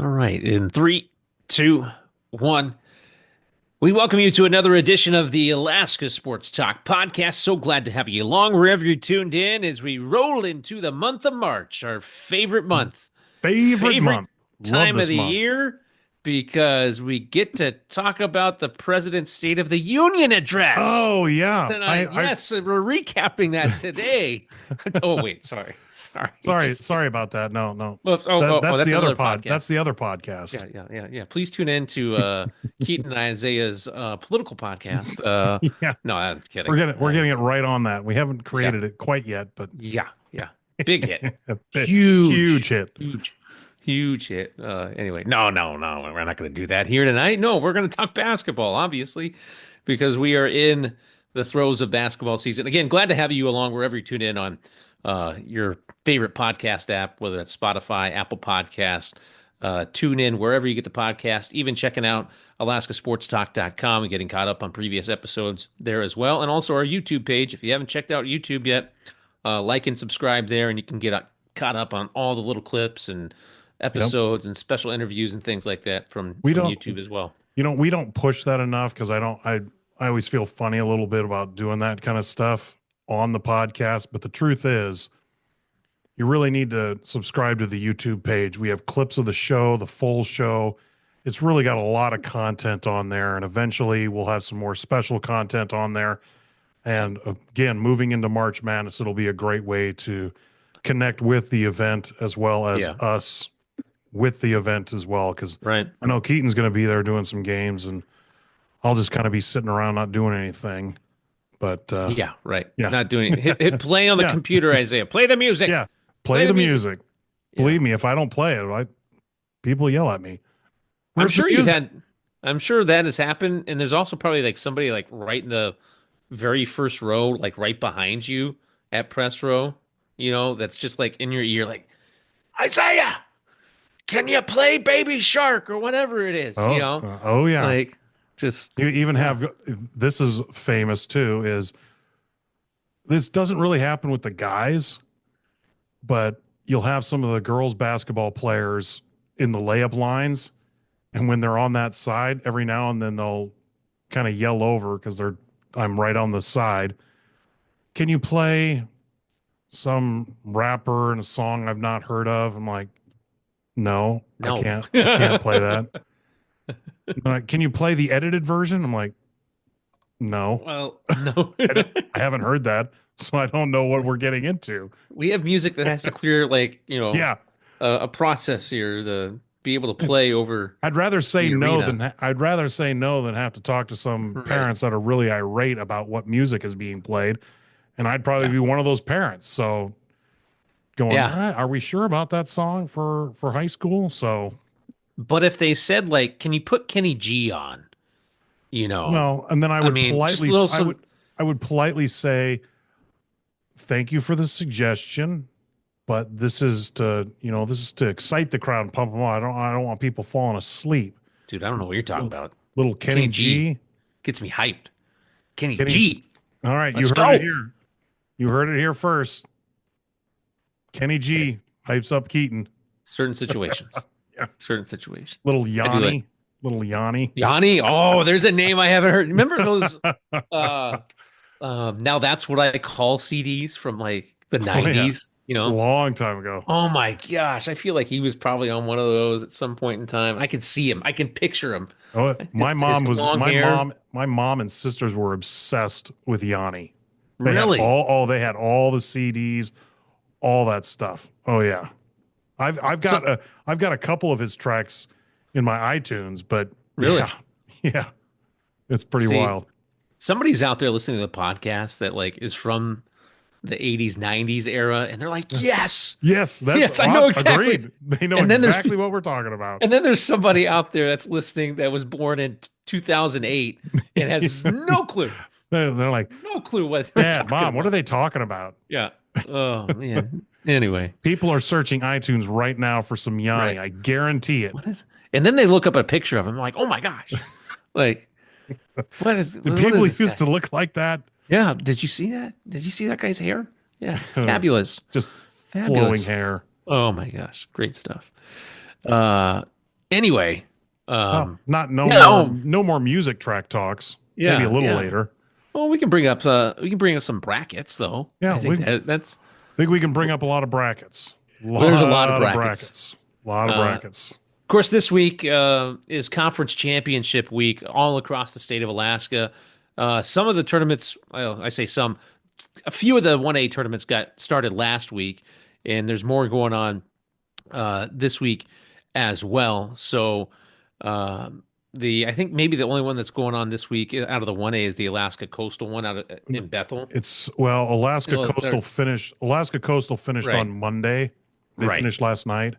All right. In three, two, one, we welcome you to another edition of the Alaska Sports Talk podcast. So glad to have you along wherever you're tuned in as we roll into the month of March, our favorite month, Favorite favorite month. Love time of this the month. year, because we get to talk about the President's State of the Union address Oh yeah. tonight. Yes, we're recapping that today. Oh, wait. Sorry. Just Sorry about that. No, no. Whoops. That's That's the other another pod. podcast. That's the other podcast. Yeah. Please tune in to Keaton and Isaiah's political podcast. Yeah. No, I'm We're kidding. getting we're getting it right on that. We haven't Yeah, created it quite yet, but yeah. Big hit. huge Huge, hit. huge hit. Anyway, no. We're not going to do that here tonight. No, we're going to talk basketball, obviously, because we are in the throes of basketball season. Again, glad to have you along wherever you tune in on your favorite podcast app, whether that's Spotify, Apple Podcast. Tune in wherever you get the podcast, even checking out alaskasportstalk.com and getting caught up on previous episodes there as well. And also our YouTube page. If you haven't checked out YouTube yet, like and subscribe there, and you can get caught up on all the little clips and Yep. episodes and special interviews and things like that We from don't YouTube as well. we don't push that enough because I always feel funny a little bit about doing that kind of stuff on the podcast. But the truth is, you really need to subscribe to the YouTube page. We have clips of the show, the full show. It's really got a lot of content on there, and eventually we'll have some more special content on there. And again, moving into March Madness, it'll be a great way to connect with the event as well as Yeah, us with the event as well. Because right. I know Keaton's going to be there doing some games, and I'll just kind of be sitting around not doing anything. But Yeah, right. yeah, Not doing it. Hit play on the yeah, computer, Isaiah. Play the music. yeah. Play Play the the music. music. Yeah. Believe me, if I don't play it, people yell at me. I'm Where's the sure you've music? had, I'm sure that has happened. And there's also probably like somebody like right in the very first row, like right behind you at press row, that's just like in your ear, like, Isaiah, can you play Baby Shark or whatever it is, Oh yeah. like just, You even yeah, have this is famous too. Is this doesn't really happen with the guys, but you'll have some of the girls basketball players in the layup lines, and when they're on that side, every now and then they'll kind of yell over because I'm right on the side. Can you play some rapper and a song I've not heard of? I'm like, no, I no. can't. I can't play that. Like, can you play the edited version? I'm like, no, Well, no. I haven't heard that, so I don't know what we're getting into. We have music that has to clear like, Yeah, a process here to be able to play over the arena. I'd rather say no than have to talk to some Right. parents that are really irate about what music is being played, and I'd probably Yeah. be one of those parents. So going, Yeah. Are we sure about that song for high school? So But if they said like, can you put Kenny G on? You know, well, and then I mean, just a little some. I would politely say thank you for the suggestion, but this is to excite the crowd and pump them on. I don't want people falling asleep. Dude, I don't know what you're talking about. Little Kenny Kenny G G. gets me hyped. Kenny Kenny. G, All right, you let's heard it go. here. You heard it here first. Kenny Okay. G hypes up Keaton. Certain situations. Yeah. Certain situations. Little I do like Yanni. Little Yanni. Yanni. Oh, there's a name I haven't heard. Remember those? Uh, Now that's what I call CDs from like the Oh yeah. 90s. Long time ago. Oh my gosh, I feel like he was probably on one of those at some point in time. I can see him. I can picture him. Oh, His long hair. my mom and sisters were obsessed with Yanni. Really? They had all the CDs, all that stuff. Oh yeah. So I've got a couple of his tracks in my iTunes, but really? yeah. Yeah. It's pretty See, wild. somebody's out there listening to the podcast that like is from the 80s, 90s era, and they're like, yes, Yes, yes, I know exactly. agreed. They know And then there's exactly what we're talking about. and then there's somebody out there that's listening that was born in 2008 and has no clue, They're like, no clue what they're Dad, talking Mom, what are about. they talking about? Yeah. Oh man. Anyway, People are searching iTunes right now for some Yanni. right. I guarantee it. What is? And then they look up a picture of him, like, oh my gosh, like, Did what is people this used guy? to look like that? Yeah. Did you see that? Did you see that guy's hair? Yeah. Fabulous. Just flowing Fabulous. hair. Oh my gosh. Great stuff. Uh, Anyway, Oh, not yeah, oh, no more music track talks. Maybe a yeah, little yeah. later. Well, we can bring up some brackets though. Yeah, I think we that's think we can bring up a lot of brackets. well, there's a lot of Lot of brackets. brackets. A lot of Uh, brackets. of course, this week is conference championship week all across the state of Alaska. Some of the tournaments, well, I say some, a few of the 1A tournaments got started last week, and there's more going on this week as well. So the I think maybe the only one that's going on this week out of the 1A is the Alaska Coastal one out in Bethel. It's well, Well, it's our, Alaska Coastal finished on right, Monday. They right. finished last night.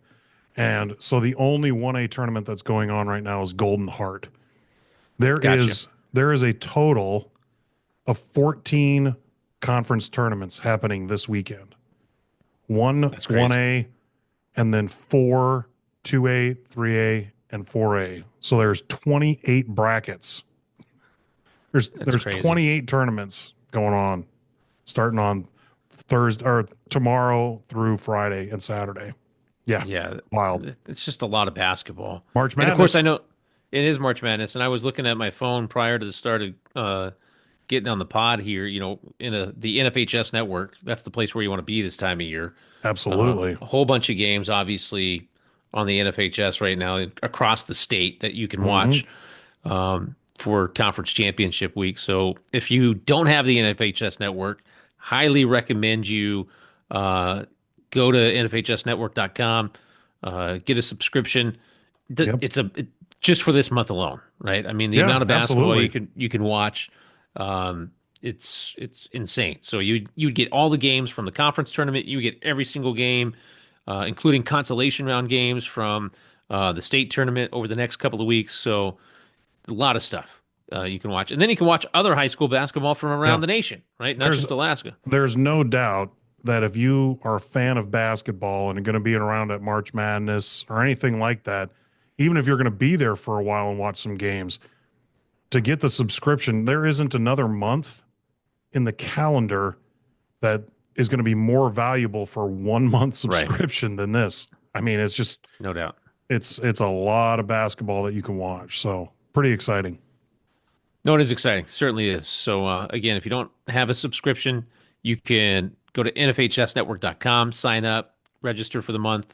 And so the only 1A tournament that's going on right now is Golden Heart. Gotcha. There is a total of 14 conference tournaments happening this weekend. One That's crazy. 1A and then four 2A, 3A, and 4A. So there's 28 brackets. That's There's crazy. 28 tournaments going on starting on Thursday or tomorrow through Friday and Saturday. Yeah. Yeah, Wild. it's just a lot of basketball. March And of course, I Madness. know it is March Madness, and I was looking at my phone prior to the start of getting on the pod here. In the NFHS network. That's the place where you want to be this time of year. Absolutely. A whole bunch of games, obviously, on the NFHS right now across the state that you can Hmm. watch for conference championship week. So if you don't have the NFHS network, highly recommend you uh, go to nfhsnetwork.com, get a subscription. Yep. Just for this month alone, right? I mean, the Yeah, amount of basketball absolutely. you can watch, it's insane. So you'd get all the games from the conference tournament. You get every single game, including consolation round games from the state tournament over the next couple of weeks. So a lot of stuff you can watch, and then you can watch other high school basketball from around Yeah. the nation, right? Not There's just Alaska. there's no doubt that if you are a fan of basketball and are going to be around at March Madness or anything like that, even if you're going to be there for a while and watch some games, to get the subscription, there isn't another month in the calendar that is going to be more valuable for 1 month Right, subscription than this. I mean, it's just no doubt. it's a lot of basketball that you can watch. So pretty exciting. No, it is exciting. Certainly is. So, again, if you don't have a subscription, you can go to nfhsnetwork.com, sign up, register for the month.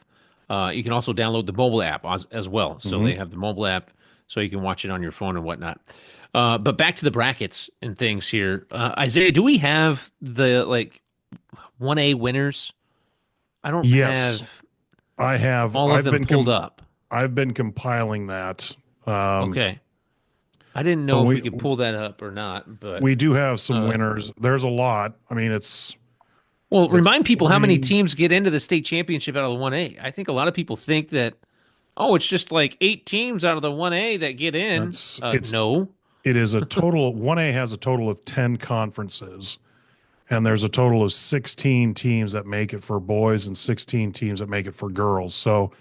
You can also download the mobile app as well. So Hmm. they have the mobile app so you can watch it on your phone and whatnot. But back to the brackets and things here. Isaiah, do we have the 1A winners? I don't Yes, have I have. all of them pulled up. I've been compiling that. Okay. I didn't So know if we could pull that up or not, but we do have some uh, winners. There's a lot. I mean, well, it's remind people how many 40. teams get into the state championship out of the 1A. I think a lot of people think that, oh, it's just like 8 teams out of the 1A that get in. That's No. it is a total. 1A has a total of 10 conferences, and there's a total of 16 teams that make it for boys and 16 teams that make it for girls. So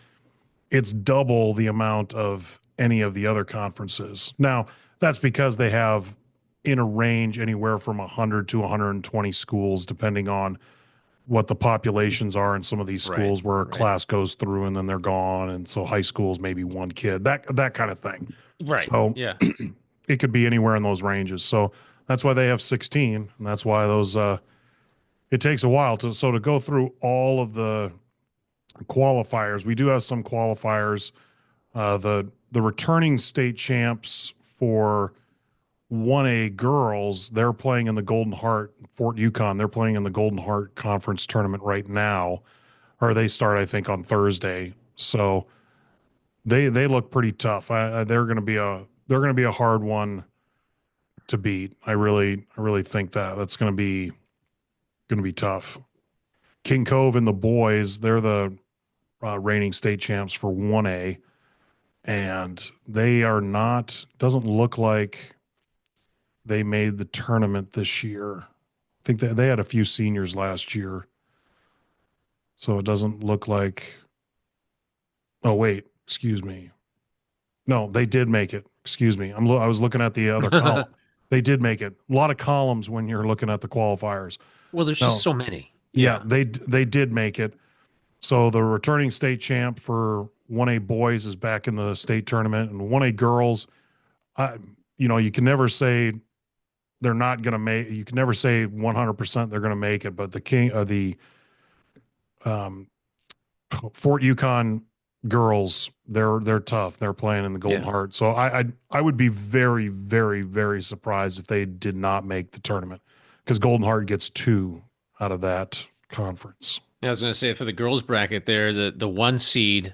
it's double the amount of any of the other conferences. Now, that's because they have in a range anywhere from 100 to 120 schools, depending on what the populations are in some of these Right. schools where a Right. class goes through and then they're gone. And so high schools, maybe one kid, that kind of thing. Right. So Yeah. it could be anywhere in those ranges. So that's why they have 16. And that's why it takes a while to go through all of the qualifiers. We do have some qualifiers. The returning state champs for 1A girls, they're playing in the Golden Heart, Fort Yukon. They're playing in the Golden Heart Conference tournament right now, or they start, I think, on Thursday. So they look pretty tough. They're going to be a hard one to beat. I really think that's going to be tough. King Cove and the boys, they're the reigning state champs for 1A, and they are not. Doesn't look like they made the tournament this year. I think they had a few seniors last year. So it doesn't look like. Oh, wait. Excuse me. No, they did make it. Excuse me. I was looking at the other column. Well, They did make it. A lot of columns when you're looking at the qualifiers. there's just No, so many. yeah, Yeah. they did make it. So the returning state champ for 1A boys is back in the state tournament, and 1A girls, I, you can never say they're not going to make. You can never say 100% they're going to make it. But the um, Fort Yukon girls, they're tough. They're playing in the Golden Yeah. Heart, so I would be very, very, very surprised if they did not make the tournament because Golden Heart gets two out of that conference. I was going to say for the girls bracket there, the one seed,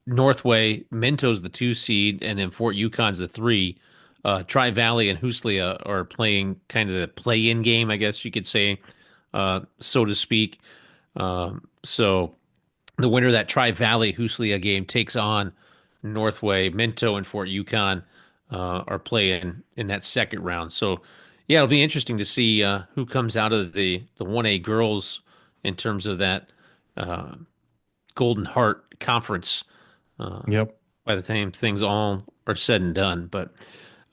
Northway, Minto's the two seed, and then Fort Yukon's the three. Tri Valley and Huslia are playing kind of the play-in game, I guess you could say, so to speak. So the winner of that Tri Valley Huslia game takes on Northway. Minto and Fort Yukon are playing in that second round. So yeah, it'll be interesting to see who comes out of the 1A girls in terms of that uh, Golden Heart Conference Yep. by the time things all are said and done. But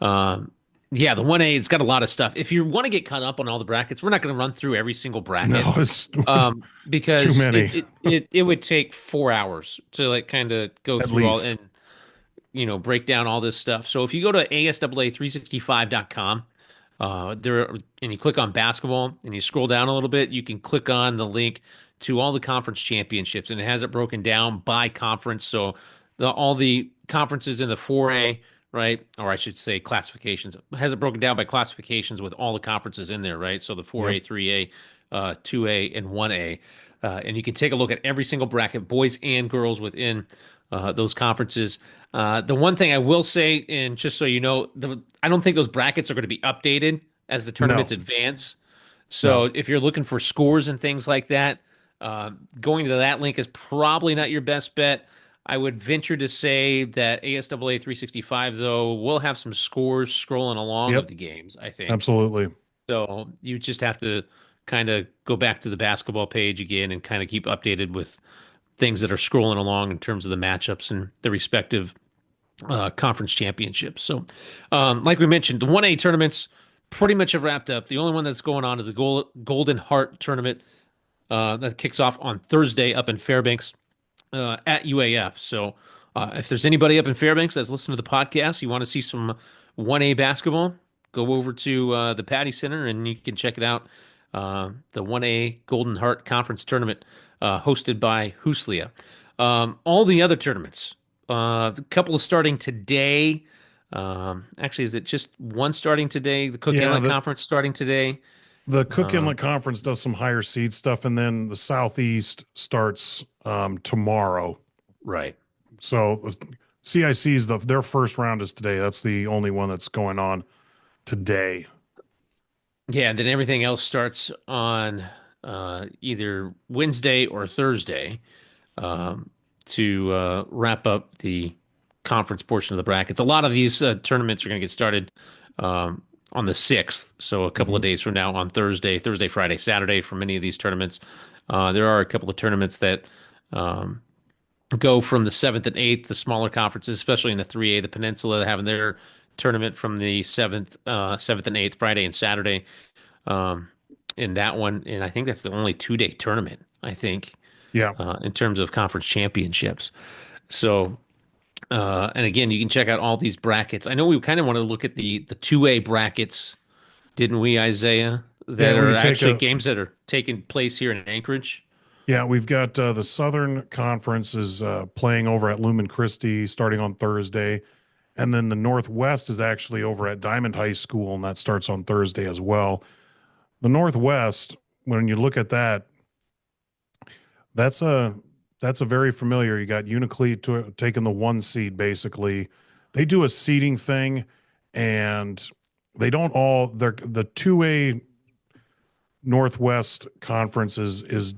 um, yeah, the 1A, it's got a lot of stuff. If you want to get caught up on all the brackets, we're not going to run through every single bracket No, it's too because many it would take 4 hours to like kind of go at through all least. and break down all this stuff. So if you go to ASAA365.com, there and you click on basketball and you scroll down a little bit, you can click on the link to all the conference championships, and it has it broken down by conference. So all the conferences in the 4A, right? Or I should say classifications. It has it broken down by classifications with all the conferences in there, right? So the Yep. 4A, 3A, 2A, and 1A. And you can take a look at every single bracket, boys and girls within those conferences. The one thing I will say, and just so you know, I don't think those brackets are going to be updated as the tournaments No. advance. So No. if you're looking for scores and things like that, going to that link is probably not your best bet. I would venture to say that ASAA 365, though, will have some scores scrolling along of Yep. the games, I think. Absolutely. So you just have to kind of go back to the basketball page again and kind of keep updated with things that are scrolling along in terms of the matchups and the respective conference championships. So, like we mentioned, the 1A tournaments pretty much have wrapped up. The only one that's going on is the Golden Heart tournament that kicks off on Thursday up in Fairbanks at UAF. So, if there's anybody up in Fairbanks that's listening to the podcast, you want to see some 1A basketball, go over to the Patty Center and you can check it out. The 1A Golden Heart Conference tournament hosted by Huslia. All the other tournaments, a couple of starting today. Actually, is it just one starting today? The Cook Yeah, Inlet Conference starting today. the Cook Um, Inlet Conference does some higher seed stuff, and then the Southeast starts tomorrow. right. So CIC's their first round is today. That's the only one that's going on today. Yeah, and then everything else starts on either Wednesday or Thursday um, to wrap up the conference portion of the brackets. A lot of these tournaments are going to get started on the 6th, so a couple of Hmm. days from now on Thursday, Friday, Saturday for many of these tournaments. There are a couple of tournaments that um, go from the 7th and 8th, the smaller conferences, especially in the 3A, the Peninsula, having their tournament from the 7th and 8th, Friday and Saturday um, in that one. And I think that's the only 2-day tournament, I think, Yeah, in terms of conference championships. So, and again, you can check out all these brackets. I know we kind of want to look at the 2A brackets, didn't we, Isaiah? yeah. That We are could take actually a games that are taking place here in Anchorage. yeah. We've got the Southern Conference is playing over at Lumen Christi starting on Thursday, and then the Northwest is actually over at Diamond High School, and that starts on Thursday as well. The Northwest, when you look at that, that's a that's a very familiar. You got Uniclete taking the one seed basically. They do a seeding thing, and they don't all. They're the 2A Northwest Conference is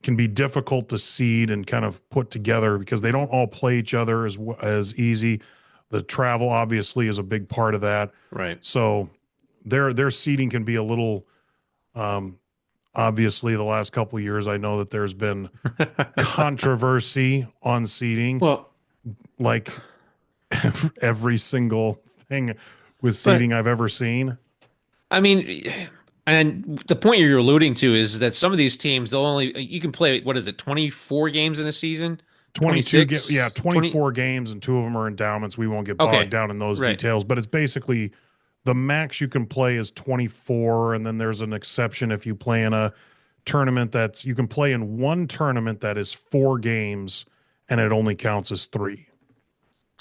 can be difficult to seed and kind of put together because they don't all play each other as easy. The travel obviously is a big part of that. Right. So their seeding can be a little um, obviously the last couple of years I know that there's been controversy on seeding, Well, like every single thing with but seeding I've ever seen. I mean, and the point you're alluding to is that some of these teams, they'll only, you can play, what is it, 24 games in a season? Yeah, 26, 20. 24 games and two of them are endowments. We won't get bogged Okay. down in those Right. details, but it's basically the max you can play is 24, and then there's an exception if you play in a tournament that's you can play in one tournament that is 4 games and it only counts as three.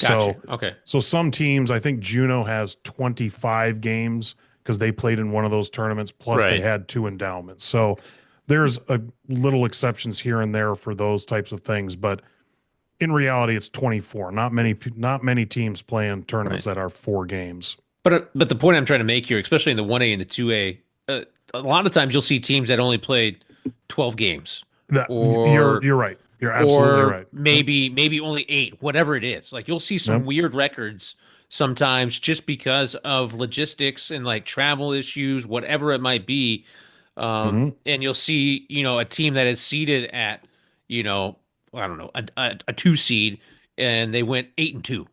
Gotcha. So Okay. so some teams, I think Juneau has 25 games because they played in one of those tournaments, plus they Right. had two endowments. So there's a little exceptions here and there for those types of things, but in reality, it's 24. Not many teams play in tournaments Right. that are 4 games. But the point I'm trying to make here, especially in the 1A and the 2A, a lot of times you'll see teams that only played 12 games That you're or you're right. You're absolutely or right. Yep. maybe only 8, whatever it is. Like you'll see some Yep. weird records sometimes just because of logistics and like travel issues, whatever it might be. Hmm. And you'll see, a team that is seeded at, you know, I don't know, a 2 seed and they went 8-2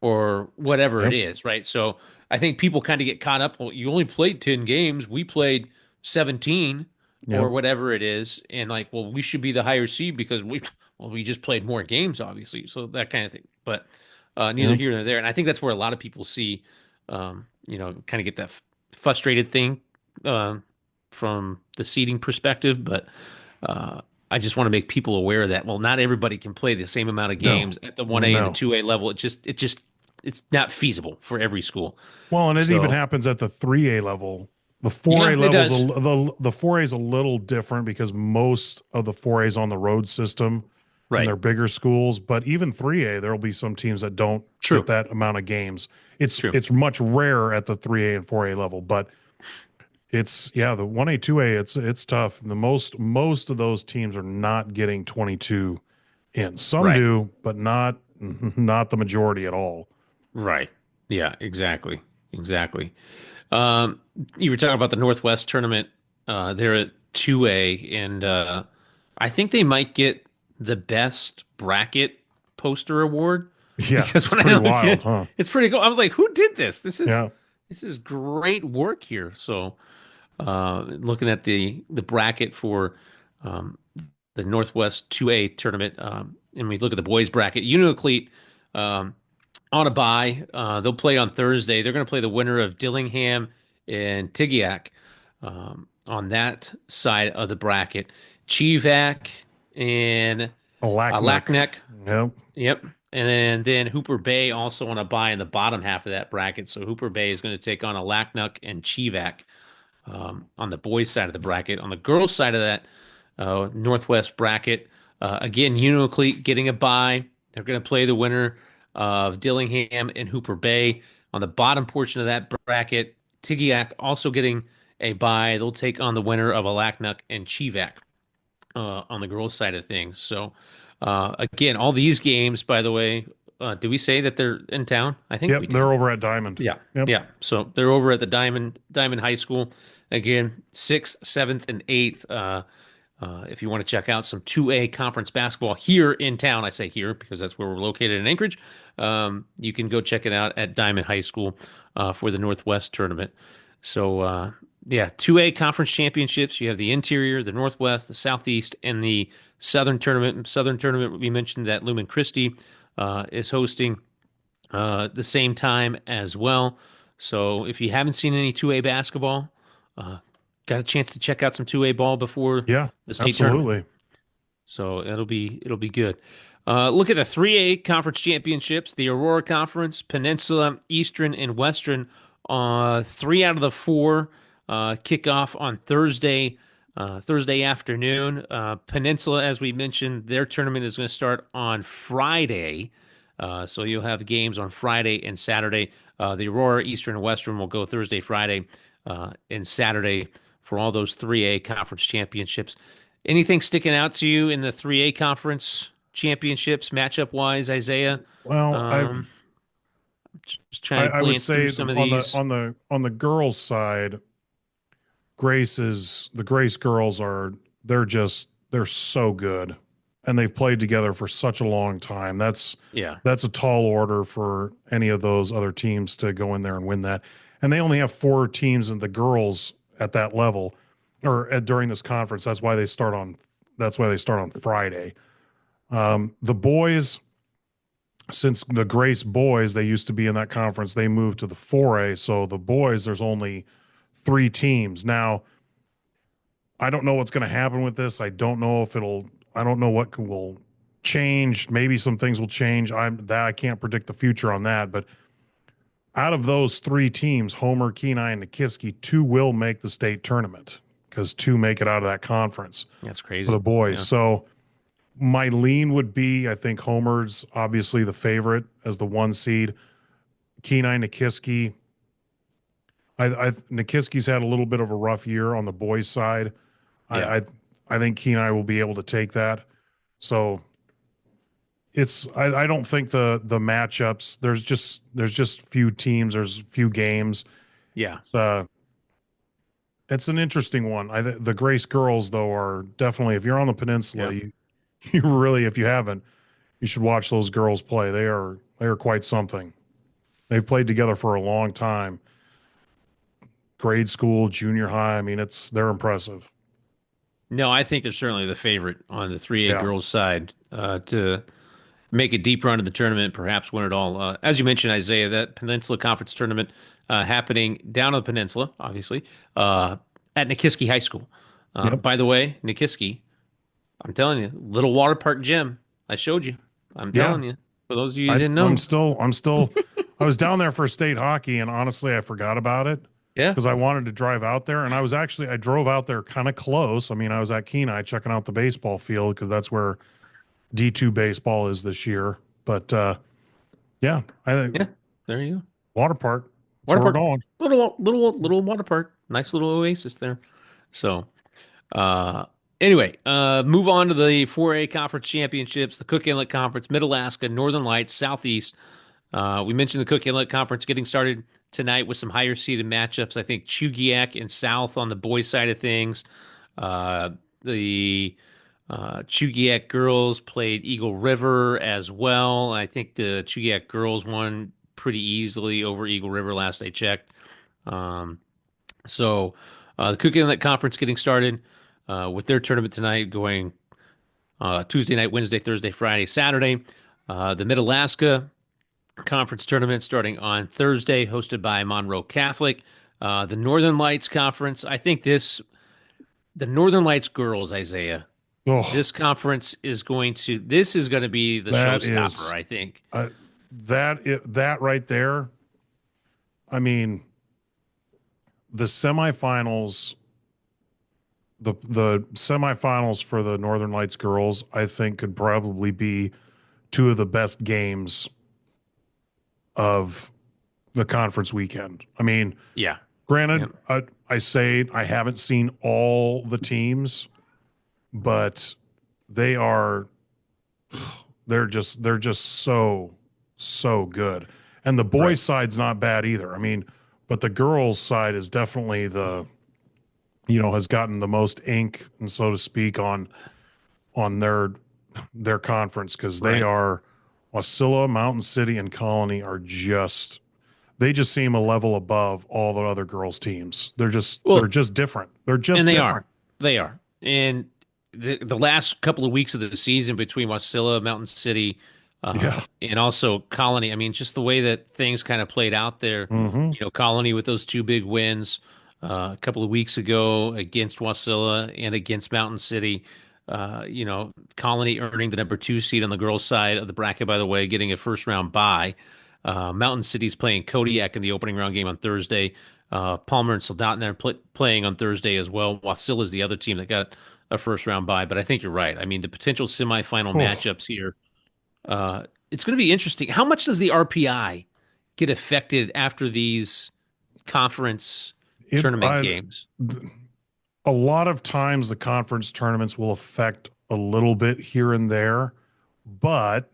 or whatever it Yep. is, right? So I think people kind of get caught up. Well, you only played 10 games. We played 17 or Yep. whatever it is. And like, well, we should be the higher seed because we just played more games, obviously. So that kind of thing. But neither Yep. here nor there. And I think that's where a lot of people see, kind of get that frustrated thing uh, from the seeding perspective. But uh, I just want to make people aware that, well, not everybody can play the same amount of No. games at the 1A and the No. 2A level. It's not feasible for every school. Well, and it even So happens at the 3A level. The yeah, 4A it levels, does. the 4A is a little different because most of the 4A is on the road system and Right. they're bigger schools. But even 3A, there will be some teams that don't get True. that amount of games. It's True. it's much rarer at the 3A and 4A level, but it's yeah, the 1A, 2A, it's tough. The most of those teams are not getting 22 in. Some Right. do, but not the majority at all. Right. Yeah, exactly. Exactly. Um, you were talking about the Northwest tournament. They're at 2A, and I think they might get the best bracket poster award Yeah, because it's when pretty I look wild, at huh? it's pretty cool. I was like, who did this? Yeah. This is great work here. So, looking at the bracket for um, the Northwest 2A tournament, and we look at the boys bracket, Uniclete um, on a bye. They'll play on Thursday. They're going to play the winner of Dillingham and Tigiak on that side of the bracket. Chivac and Alaknook. Lackneck. Yep. Yep. And then Hooper Bay also on a bye in the bottom half of that bracket. So Hooper Bay is going to take on Alaknook and Chivac on the boys' side of the bracket. On the girls' side of that Northwest bracket, again, Uniclete getting a bye. They're going to play the winner of Dillingham and Hooper Bay. On the bottom portion of that bracket, Tigiak also getting a bye. They'll take on the winner of Alaknook and Chivac on the girls' side of things. So, again, all these games, by the way, do we say that they're in town? I think Yep. we did. They're over at Diamond. Yeah, Yep. yeah. So they're over at the Diamond High School. Again, 6th, 7th, and 8th. If you want to check out some 2A conference basketball here in town, I say here because that's where we're located in Anchorage. You can go check it out at Diamond High School for the Northwest tournament. So, yeah, 2A conference championships. You have the interior, the Northwest, the Southeast, and the Southern tournament. Southern tournament, we mentioned that Lumen Christi is hosting the same time as well. So if you haven't seen any 2A basketball, uh, got a chance to check out some 2A ball before Yeah. the state tournament. Absolutely. So it'll be good. Look at the 3A conference championships, the Aurora Conference, Peninsula, Eastern, and Western. 3 out of the 4 kick off on Thursday afternoon. Peninsula, as we mentioned, their tournament is going to start on Friday. So you'll have games on Friday and Saturday. The Aurora, Eastern, and Western will go Thursday, Friday, and Saturday for all those 3A conference championships. Anything sticking out to you in the 3A conference championships, matchup wise, Isaiah? Well, Um, just trying to I would glance through say some of on the these. on the on the girls' side, the Grace girls they're so good, and they've played together for such a long time. Yeah, That's a tall order for any of those other teams to go in there and win that. And they only have 4 teams in the girls at that level, or during this conference. That's why they start on Friday. The boys, since the Grace boys, they used to be in that conference, they moved to the 4A. So the boys, there's only three teams. Now, I don't know what's going to happen with this. I don't know what will change. Maybe some things will change. I can't predict the future on that. But out of those three teams, Homer, Kenai, and Nikiski, two will make the state tournament because two make it out of that conference That's for the crazy. boys. Yeah. So my lean would be, I think Homer's obviously the favorite as the one seed. Kenai, Nikiski. Nikiski's had a little bit of a rough year on the boys' side. Yeah. I think Kenai will be able to take that. So I don't think the matchups, there's just few teams, there's few games. Yeah. It's it's an interesting one. The Grace girls though are definitely, if you're on the peninsula, Yeah. you really, if you haven't, you should watch those girls play. They are quite something. They've played together for a long time. Grade school, junior high. I mean, they're impressive. No, I think they're certainly the favorite on the 3A Yeah. girls side to make a deep run to the tournament, perhaps win it all. As you mentioned, Isaiah, that Peninsula Conference tournament happening down on the peninsula, obviously, uh, at Nikiski High School. Yep. By the way, Nikiski, I'm telling you, little water park gym. I showed you. I'm Yeah. telling you. For those of you who didn't I'm know. still, I was down there for state hockey and honestly, I forgot about it Yeah. because I wanted to drive out there. And I drove out there kind of close. I mean, I was at Kenai checking out the baseball field because that's where D2 baseball is this year. But yeah, I Yeah. think There you go. water park, that's Water where we're park. going. Little water park. Nice little oasis there. So, uh, anyway, move on to the 4A Conference Championships, the Cook Inlet Conference, Mid Alaska, Northern Lights, Southeast. We mentioned the Cook Inlet Conference getting started tonight with some higher seeded matchups. I think Chugiak and South on the boys' side of things. The Chugiak girls played Eagle River as well. I think the Chugiak girls won pretty easily over Eagle River last I checked. Um, so the Cook Inlet Conference getting started with their tournament tonight, going Tuesday night, Wednesday, Thursday, Friday, Saturday. The Mid Alaska Conference tournament starting on Thursday, hosted by Monroe Catholic. The Northern Lights Conference. The Northern Lights girls, Isaiah. Oh, This is going to be the that showstopper, is, I think. uh, that right there. I mean, the semifinals, the semifinals for the Northern Lights girls, I think could probably be two of the best games of the conference weekend. I mean, Yeah. granted, Yep. I say I haven't seen all the teams, but they are they're just so good. And the Right. boys' side's not bad either. I mean, but the girls' side is definitely has gotten the most ink, and so to speak, on their conference because they Right. are Wasilla, Mountain City, and Colony are they just seem a level above all the other girls' teams. They're Well, just different. They're just and they different. are. They are. And the last couple of weeks of the season between Wasilla, Mountain City, Yeah. and also Colony, I mean, just the way that things kind of played out there, Hmm. Colony with those two big wins a couple of weeks ago against Wasilla and against Mountain City. Colony earning the number two seed on the girls' side of the bracket, by the way, getting a first round bye. Mountain City's playing Kodiak in the opening round game on Thursday. Palmer and Soldotna are playing on Thursday as well. Wasilla is the other team that got a first round bye. But I think you're right. I mean, the potential semifinal Oh, matchups here, it's going to be interesting. How much does the RPI get affected after these conference it tournament games? a lot of times the conference tournaments will affect a little bit here and there, but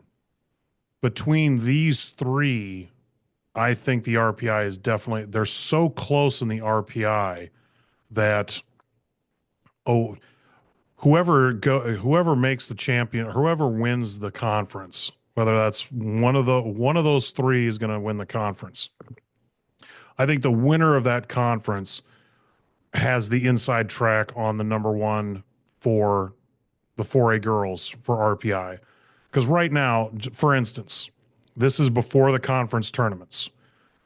between these three, I think the RPI is definitely they're so close in the RPI that oh whoever makes the champion, whoever wins the conference, whether that's one of those three is going to win the conference. I think the winner of that conference has the inside track on the number one for the 4A girls for RPI. Because right now, for instance, this is before the conference tournaments.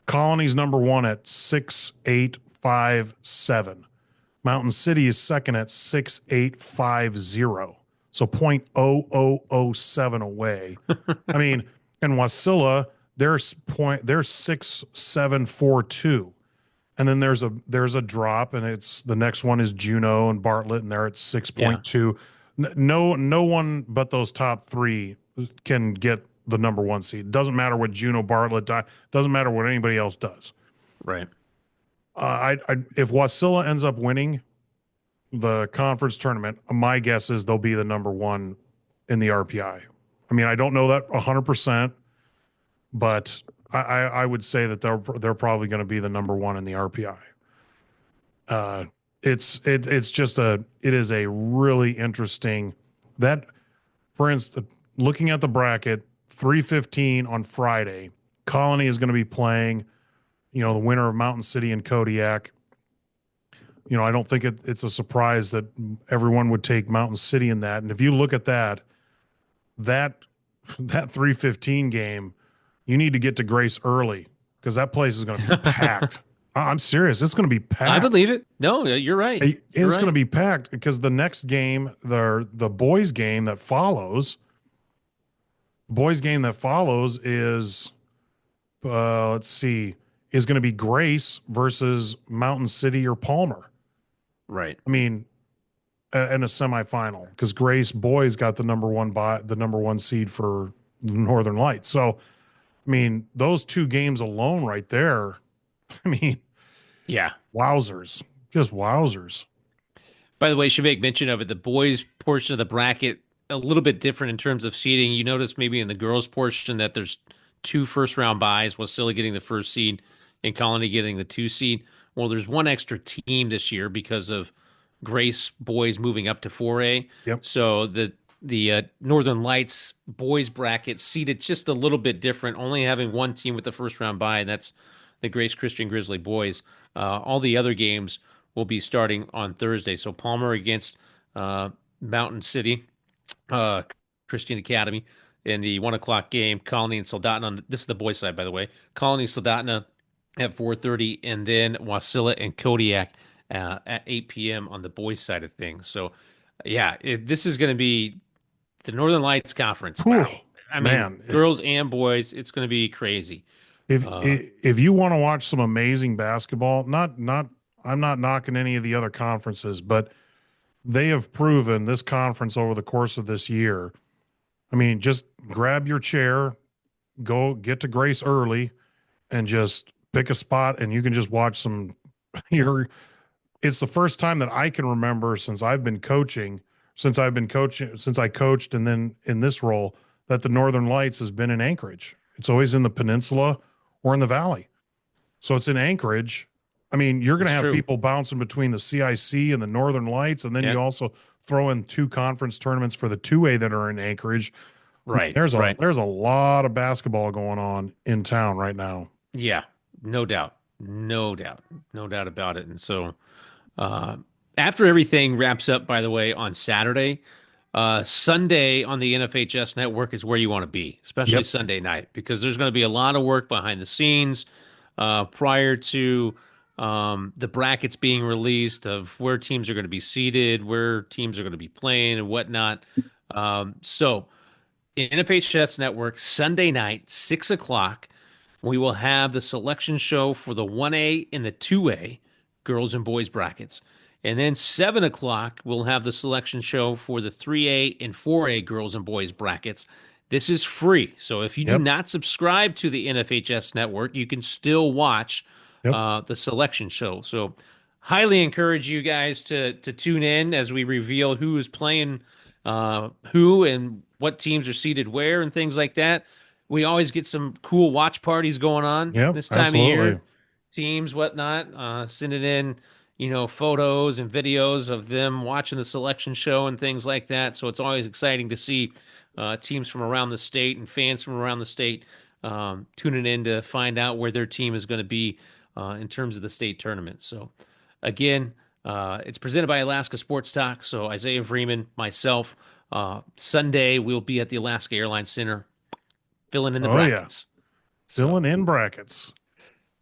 Colony's number one at 6.857. Mountain City is second at 6.850. So 0.0007 away. I mean, and Wasilla, they're 6.742. And then there's a drop, and it's the next one is Juneau and Bartlett, and they're at Yeah, 6.2. No one but those top three can get the number one seed. Doesn't matter what Juneau Bartlett doesn't matter what anybody else does. right. If Wasilla ends up winning the conference tournament, my guess is they'll be the number one in the RPI. I mean, I don't know that 100%, but I would say that they're probably going to be the number one in the RPI. It is a really interesting that, for instance, looking at the bracket, 3:15 on Friday, Colony is going to be playing, the winner of Mountain City and Kodiak. I don't think it's a surprise that everyone would take Mountain City in that. And if you look at that 3:15 game, you need to get to Grace early because that place is going to be packed. I'm serious. It's going to be I packed. believe it. No, you're right. You're It's going to right. be packed because the next game, the boys game that follows, is, let's see, is going to be Grace versus Mountain City or Palmer. Right. I mean, in a semifinal because Grace boys got the number one seed for the Northern Lights. So, I mean, those two games alone right there, I mean, Yeah. wowzers, just wowzers. By the way, should make mention of it. The boys portion of the bracket a little bit different in terms of seeding. You notice maybe in the girls portion that there's two first round buys, Wasilla getting the first seed and Colony getting the two seed. Well, there's one extra team this year because of Grace boys moving up to 4A. Yep. So the Northern Lights boys bracket seeded just a little bit different, only having one team with the first round bye, and that's the Grace Christian Grizzly boys. All the other games will be starting on Thursday. So Palmer against Mountain City, uh, Christian Academy in the 1 o'clock game. Colony and Soldotna. This is the boys' side, by the way. Colony Soldotna at 4:30, and then Wasilla and Kodiak at 8 p.m. on the boys' side of things. So, yeah, this is going to be the Northern Lights Conference. Whew, Wow. I mean, man, girls and boys, it's going to be crazy. Uh, if you want to watch some amazing basketball, I'm not knocking any of the other conferences, but they have proven this conference over the course of this year. I mean, just grab your chair, go get to Grace early, and just pick a spot, and you can just watch some. You're, it's the first time that I can remember since since I coached, and then in this role that the Northern Lights has been in Anchorage. It's always in the peninsula or in the valley. So it's in Anchorage. I mean, you're going to it's have true. people bouncing between the CIC and the Northern Lights, and then Yeah. you also throw in two conference tournaments for the 2A that are in Anchorage. I mean, Right. Right. there's a lot of basketball going on in town right now. Yeah. No doubt. No doubt. No doubt about it. And so, uh, after everything wraps up, by the way, on Saturday, Sunday on the NFHS network is where you want to be, especially Yep. Sunday night, because there's going to be a lot of work behind the scenes prior to the brackets being released of where teams are going to be seated, where teams are going to be playing, and whatnot. So, NFHS network, Sunday night, 6 o'clock. We will have the selection show for the 1A and the 2A girls and boys brackets. And then 7 o'clock, we'll have the selection show for the 3A and 4A girls and boys brackets. This is free. So if you do Yep. not subscribe to the NFHS network, you can still watch Yep. the selection show. So highly encourage you guys to tune in as we reveal who is playing who and what teams are seated where and things like that. We always get some cool watch parties going on Yep. this time of Absolutely. year. Teams, whatnot, sending in, photos and videos of them watching the selection show and things like that. So it's always exciting to see teams from around the state and fans from around the state tuning in to find out where their team is going to be in terms of the state tournament. So again, it's presented by Alaska Sports Talk. So Isaiah Freeman, myself, Sunday, we'll be at the Alaska Airlines Center filling in the Oh yeah, brackets. So filling in brackets.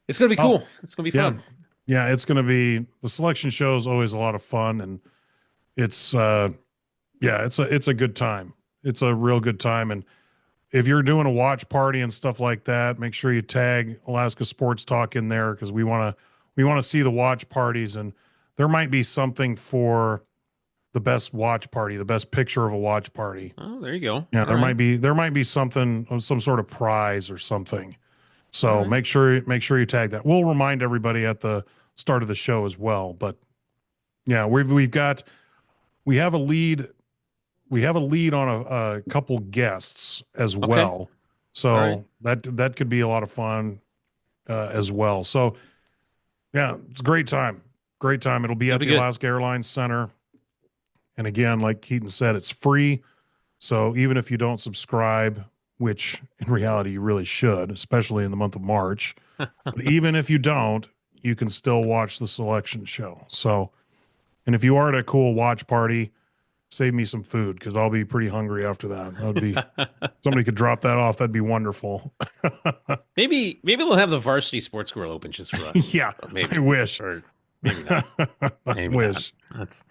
it's going to be Oh cool. It's going to be yeah, fun. yeah. It's going to be the selection show is always a lot of fun, and it's yeah, it's a good time. It's a real good time, and if you're doing a watch party and stuff like that, make sure you tag Alaska Sports Talk in there because we want to see the watch parties, and there might be something for the best watch party, the best picture of a watch party. Oh, there you go. Yeah, All right. there might be something, some sort of prize or something. All So right. make sure you tag that. We'll remind everybody at the start of the show as well. But yeah, we have a lead on a couple guests as Okay. well. All right. So that could be a lot of fun as well. So yeah, it's a great time. Great time. It'll be It'll at be the good. Alaska Airlines Center. And again, like Keaton said, it's free. So even if you don't subscribe, which in reality you really should, especially in the month of March, but even if you don't, you can still watch the selection show. So, and if you are at a cool watch party, save me some food because I'll be pretty hungry after that. That would be somebody could drop that off. That'd be wonderful. Maybe they'll have the varsity sports grill open just for us. Yeah, I Maybe. wish. Or maybe not. I Maybe not. wish. That's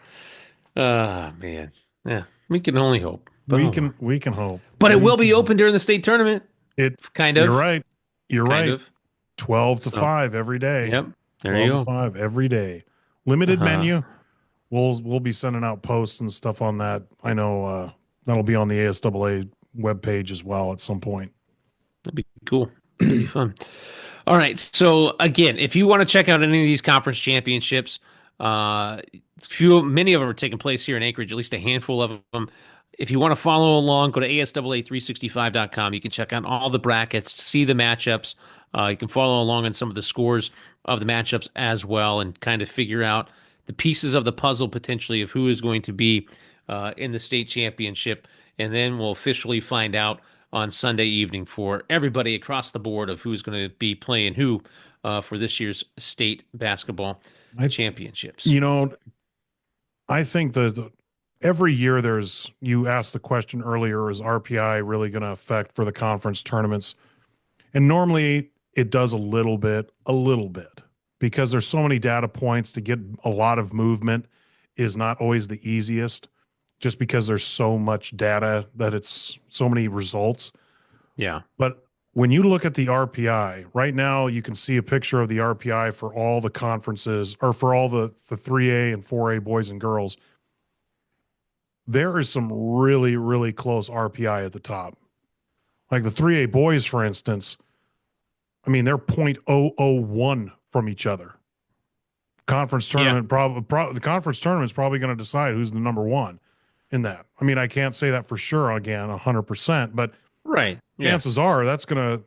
man. Yeah. We can only hope. But oh well. We can hope. But it We will be can hope. open during the state tournament. It Kind you're of. right. You're Kind right. of. 12 to So 5 every day. yep. There 12 you to go. 5 every day. Limited Uh-huh. menu. We'll be sending out posts and stuff on that. I know that'll be on the ASAA webpage as well at some point. That'd be cool. That'd be fun. All right. So again, if you want to check out any of these conference championships, many of them are taking place here in Anchorage, at least a handful of them. If you want to follow along, go to ASAA365.com. You can check out all the brackets, see the matchups. You can follow along on some of the scores of the matchups as well, and kind of figure out the pieces of the puzzle potentially of who is going to be in the state championship. And then we'll officially find out on Sunday evening for everybody across the board of who's going to be playing who for this year's state basketball I, championships. you know, I think that every year you asked the question earlier, is RPI really going to affect for the conference tournaments? And normally it does a little bit, because there's so many data points to get a lot of movement is not always the easiest, just because there's so much data that it's so many results. Yeah. But when you look at the RPI right now, you can see a picture of the RPI for all the conferences, or for all the 3A and 4A boys and girls. There is some really, really close RPI at the top. Like the 3A boys, for instance, I mean, they're 0.001 from each other. Conference Yeah. tournament, the conference tournament is probably going to decide who's the number one in that. I mean, I can't say that for sure again, 100%, but Right. Yeah. chances are that's going to,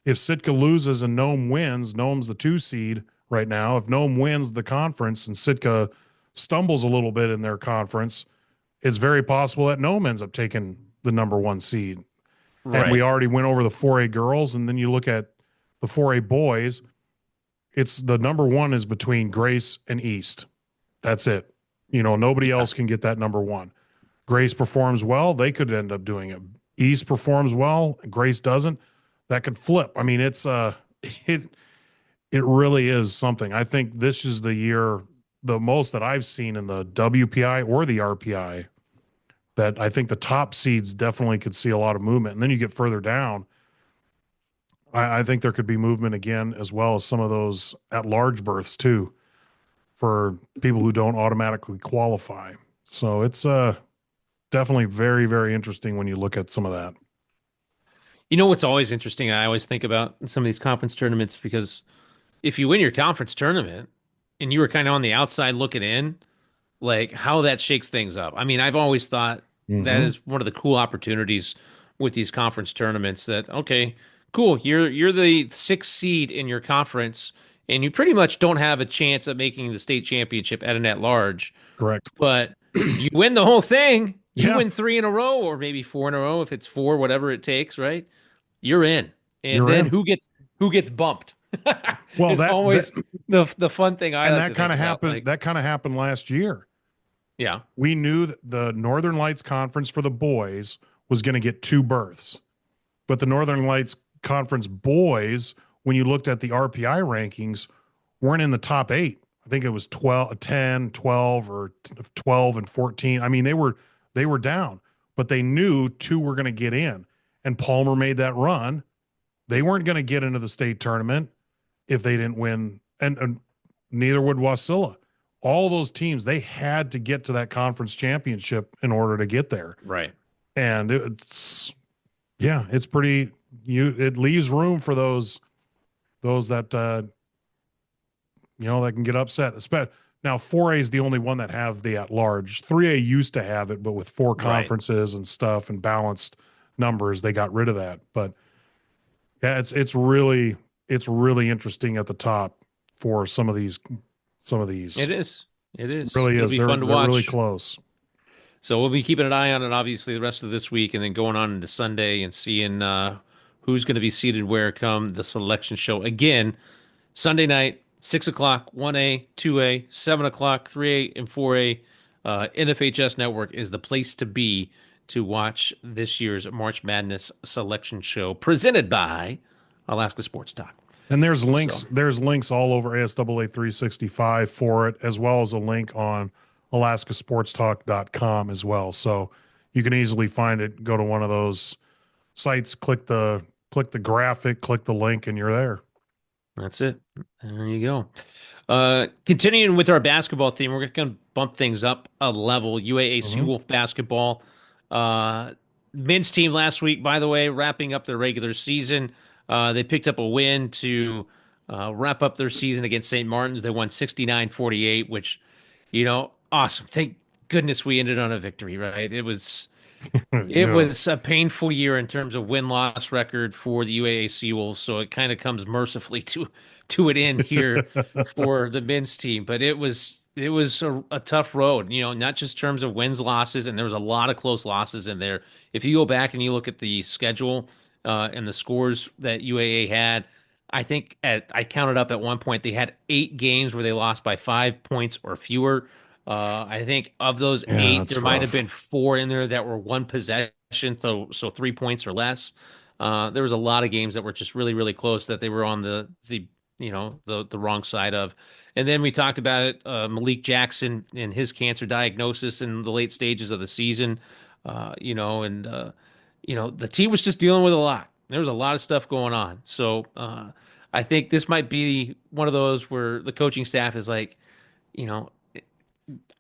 if Sitka loses and Nome wins, Nome's the 2 seed right now. If Nome wins the conference and Sitka stumbles a little bit in their conference, it's very possible that Nome ends up taking the number 1 seed. And we Right. already went over the 4A girls, and then you look at the 4A boys, it's the number 1 is between Grace and East. That's it. Nobody Yeah. else can get that number 1. Grace performs well, they could end up doing it. East performs well, Grace doesn't. That could flip. I mean, it it really is something. I think this is the year, the most that I've seen in the WPI or the RPI, that I think the top seeds definitely could see a lot of movement. And then you get further down, I think there could be movement again, as well as some of those at large berths too, for people who don't automatically qualify. So it's definitely very, very interesting when you look at some of that. You know what's always interesting? I always think about in some of these conference tournaments because if you win your conference tournament and you were kind of on the outside looking in, like how that shakes things up. I mean, I've always thought that Mm-hmm. is one of the cool opportunities with these conference tournaments that okay, cool, you're the sixth seed in your conference and you pretty much don't have a chance at making the state championship at an at large, Correct. but you win the whole thing. You Yeah, win three in a row or maybe four in a row if it's four, whatever it takes, right? You're in. And you're then in. who gets bumped? Well, It's that always the fun thing I and like to think about. Like, that kind of happened last year. Yeah. We knew that the Northern Lights Conference for the boys was going to get 2 berths, but the Northern Lights Conference boys, when you looked at the RPI rankings, weren't in the top 8. I think it was 12, 10, 12, or 12 and 14. I mean, they were down, but they knew 2 were going to get in. And Palmer made that run. They weren't going to get into the state tournament if they didn't win, and neither would Wasilla. All those teams, they had to get to that conference championship in order to get there. Right. And it's pretty, it leaves room for those that that can get upset. Now 4A is the only one that have the at large. 3A used to have it, but with 4 Right. conferences and stuff and balanced numbers, they got rid of that. But yeah, it's really interesting at the top for some of these. It is. It is. Really It'll is. be They're fun to they're really watch. close. So we'll be keeping an eye on it, obviously, the rest of this week, and then going on into Sunday and seeing who's going to be seated where come the selection show. Again, Sunday night, 6 o'clock, 1A, 2A, 7 o'clock, 3A, and 4A. NFHS Network is the place to be to watch this year's March Madness selection show presented by Alaska Sports Talk. And there's So links. There's links all over ASAA 365 for it, as well as a link on alaskasportstalk.com as well. So you can easily find it. Go to one of those sites, click the graphic, click the link, and you're there. that's it. There you go. Continuing with our basketball theme, we're going to bump things up a level. UAA Mhm. Seawolf basketball. Uh, Men's team last week, by the way, wrapping up their regular season. They picked up a win to wrap up their season against St. Martin's. They won 69-48, which, awesome. Thank goodness we ended on a victory, right? It Yeah. was a painful year in terms of win-loss record for the UAA Seawolves, so it kind of comes mercifully to an end here for the men's team. But it was a tough road, not just in terms of wins, losses, and there was a lot of close losses in there. If you go back and you look at the schedule and the scores that UAA had, I think I counted up at one point they had 8 games where they lost by 5 points or fewer. I think of those Yeah, 8, that's there might have rough. been 4 in there that were one possession, so 3 points or less. There was a lot of games that were just really, really close that they were on the wrong side of. And then we talked about it, Malik Jackson and his cancer diagnosis in the late stages of the season. The team was just dealing with a lot. There was a lot of stuff going on. So I think this might be one of those where the coaching staff is like, you know,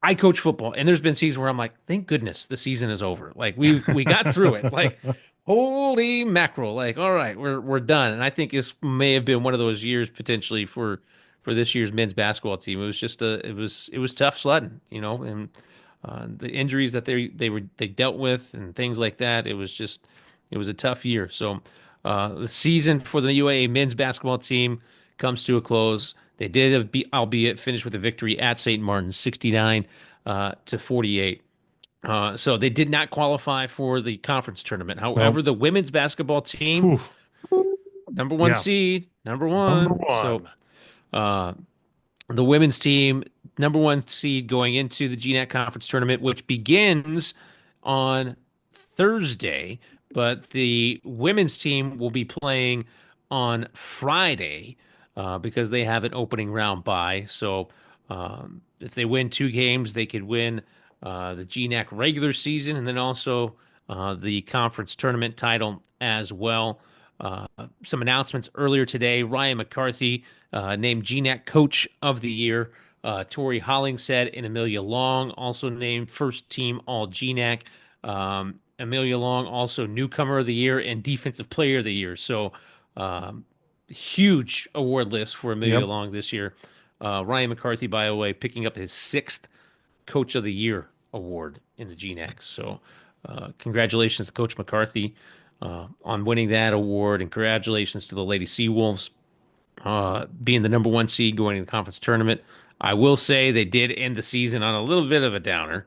I coach football, and there's been seasons where I'm like, thank goodness the season is over. Like we got through it. Like holy mackerel! Like all right, we're done. And I think this may have been one of those years potentially for this year's men's basketball team. It was just it was tough sledding, and the injuries that they dealt with and things like that. It was a tough year. So the season for the UAA men's basketball team comes to a close. They did, albeit finish with a victory at St. Martin's, 69-48. So they did not qualify for the conference tournament. Well, However, the women's basketball team, whew, number one yeah, seed, number number one. So one. uh, the women's team, number one seed going into the GNAC Conference tournament, which begins on Thursday, but the women's team will be playing on Friday because they have an opening round bye. So if they win 2 games, they could win the GNAC regular season and then also the conference tournament title as well. Some announcements earlier today. Ryan McCarthy named GNAC Coach of the Year. Tori Hollingshead and Amelia Long also named first team All GNAC. Amelia Long also newcomer of the year and defensive player of the year. So huge award list for Amelia Yep. Long this year. Ryan McCarthy, by the way, picking up his 6th Coach of the Year award in the GNAC. So congratulations to Coach McCarthy on winning that award, and congratulations to the Lady Seawolves being the number one seed going to the conference tournament. I will say they did end the season on a little bit of a downer.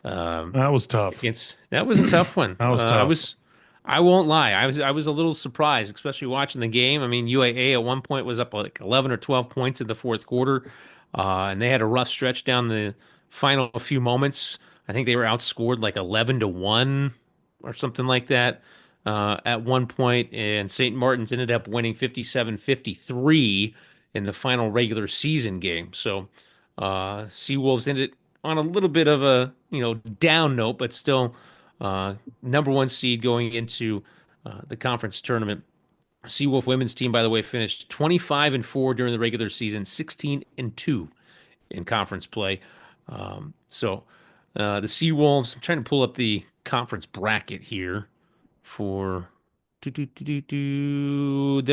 That was tough. That was a tough one. That was tough. I won't lie. I was a little surprised, especially watching the game. I mean, UAA at one point was up like 11 or 12 points in the fourth quarter, and they had a rough stretch down the final few moments. I think they were outscored like 11-1 or something like that at one point, and St. Martin's ended up winning 57-53 in the final regular season game. So Seawolves ended on a little bit of a down note, but still number one seed going into the conference tournament. Seawolf women's team, by the way, finished 25-4 during the regular season, 16-2 in conference play. The Seawolves, I'm trying to pull up the conference bracket here for they're